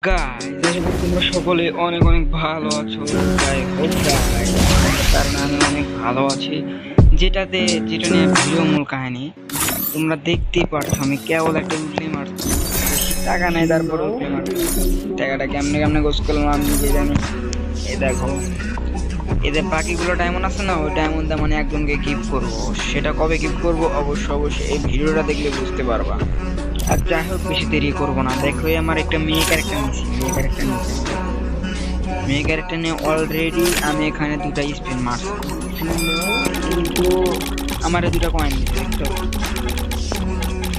Guys তোমরা সকলে অনেক অনেক ভালো আছো। যাই হোক গাইস, কারণ আমি অনেক ভালো আছি। যেটা নিয়ে ভিডিও মূল কাহিনী তোমরা দেখতেই পারছো। আমি কেবল একটা উল্টে মারছি, বেশি টাকা নেই, তারপরে উল্টে মারছি। টাকাটা কেমনে কেমনে গোস করলাম আমি নিজে জানি। এই দেখো, এদের বাকিগুলো ডায়মন্ড আছে না, ওই ডায়মন্ড মানে একজনকে গিফট করব। সেটা কবে গিফট করব অবশ্যই এই ভিডিওটা দেখলে বুঝতে পারবা। আর যাই হোক, বেশি দেরি করবো না। দেখো আমার একটা মেয়ে ক্যারেক্টার নিয়েছি, মেয়ে ক্যারেক্টার নিয়ে অলরেডি আমি এখানে দুটা স্পিন মারছি, কিন্তু আমার দুটা কয়েন দিচ্ছে।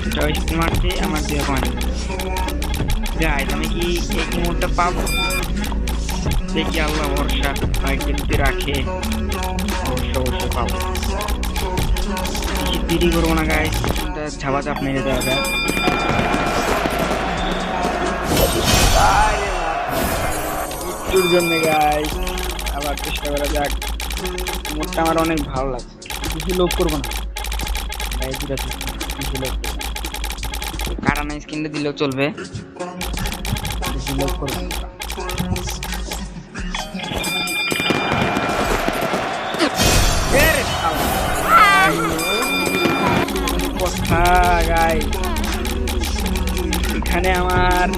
দুটা স্পিন মারছি, আমার দুটা কয়েন দিচ্ছে। গাইস আমি কি এই মোডটা পাবো? দেখি, আল্লাহ ভরসা, কয়েকদিন যদি রাখে অবশ্যই পাবো। দেরি করবো না গাইস, ঝাপা চাপ মেরে দেওয়া যায়। একটুর জন্য গাইস আবার চেষ্টা করা যাক। মোটটা আমার অনেক ভালো লাগছে, কিছু লোক করবো না গাইস, কিছু লোক কারা না স্ক্রিনটা দিলেও চলবে, কিছু লোক করবো না। কথা গাইস, এখানে আমার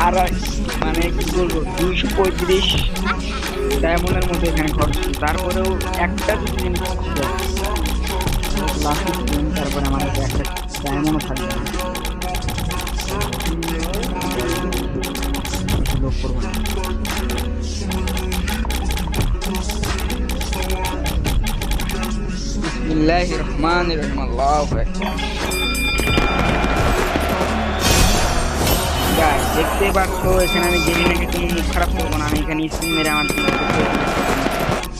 আর মানে কি বলবো, 235 ডায়মন্ডের মধ্যে এখানে খরচ, তারপরেও একটা জিনিস তারপরে আমার একটা ডায়মন্ডও থাকবে না। লোক করবো না। বিসমিল্লাহির রহমানির রহিম, আল্লাহু আকবার। দেখতে পাচ্ছ এখানে আমি গেমি নাকি কোনো মুখ খারাপ করবো না। আমি এখানে স্পিন মেরে আমার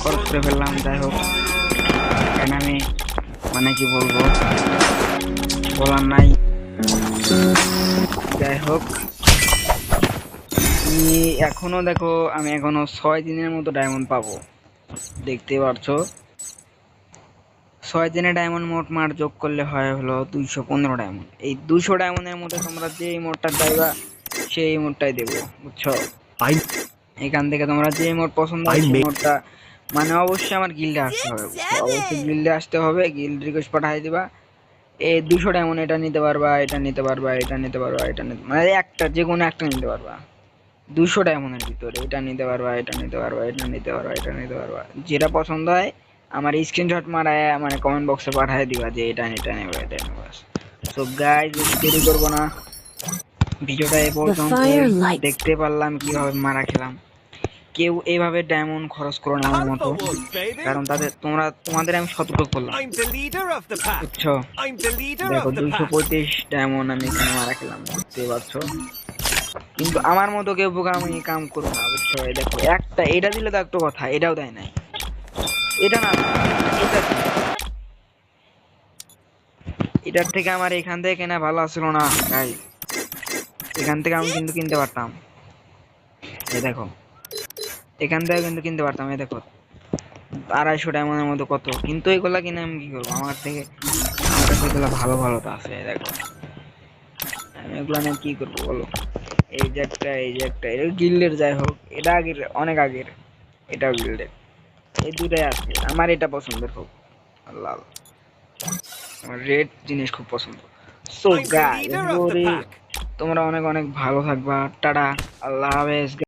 খরচ করে ফেললাম। যাই হোক, এখানে আমি মানে কি বলবো, বলার নাই। যাই হোক, এখনো দেখো, আমি এখনো 6 দিনের মতো ডায়মন্ড পাবো। দেখতে পাচ্ছ 6 দিনে ডায়মন্ড মোট মার যোগ করলে হয় হলো 215 ডায়মন্ড। এই 200 ডায়মন্ডের মধ্যে তোমরা যে মোটটা চাইবা সেই মোটটাই দেবো, বুঝছো? এখান থেকে তোমরা যে মোট পছন্দ হয় সেই মোটটা, মানে অবশ্যই আমার গিল্ডে আসতে হবে, অবশ্যই গিল্ডে আসতে হবে। গিল্ড রিকোয়েস্ট পাঠিয়ে দিবা। এই 200 ডায়মন্ড এটা নিতে পারবা, এটা নিতে পারবা, এটা নিতে পারবা, এটা নিতে, মানে একটা যে কোনো একটা নিতে পারবা 200 ডায়মন্ডের ভিতরে। এটা নিতে পারবা, এটা নিতে পারবা, এটা নিতে পারবা, এটা নিতে পারবা। যেটা পছন্দ হয় আমার স্ক্রিনশট মারায় মানে কমেন্ট বক্সে পাঠিয়ে দিবা যে এটা নেবে, এটা নেবে। সো গাইস দেরি করবো না, ভিডিওটা এই পর্যন্ত। দেখতে পারলাম কিভাবে মারা খেলাম। কেউ এইভাবে ডায়মন্ড খরচ করো না আমার মতো, কারণ তোমাদের আমি সতর্ক করলাম, বুঝছো? দেখো 235 ডায়মন্ড আমি এখানে মারা খেলাম, বুঝতে পারছো? কিন্তু আমার মতো কেউ বোকামি কাম করবো না, বুঝছো? দেখো একটা এটা দিলে তো একটা কথা, এটাও দেয় নাই। এটা না, এটা এটার থেকে আমার এখান থেকে কেনা ভালো আসলো না গাইস। এখান থেকে আমি কিন্তু কিনতে পারতাম, এই দেখো এখান থেকে কিন্তু কিনতে পারতাম। এই দেখো 250 ডায়মন্ডের মতো কত, কিন্তু এগুলা কিনে আমি কি করবো? আমার কাছে এগুলা ভালো ভালো তো আছে। দেখো আমি এগুলা নিয়ে কি করবো বলো? এই যে একটা এটা গিল্ডের। যাই হোক, এটা আগের, অনেক আগের, এটাও গিল্ডের। এই দুটাই আছে আমার। এটা পছন্দের খুব, লাল, আমার রেড জিনিস খুব পছন্দ। সো গাইস তোমরা অনেক অনেক ভালো থাকবা। টাটা, আল্লাহ হাফেজ।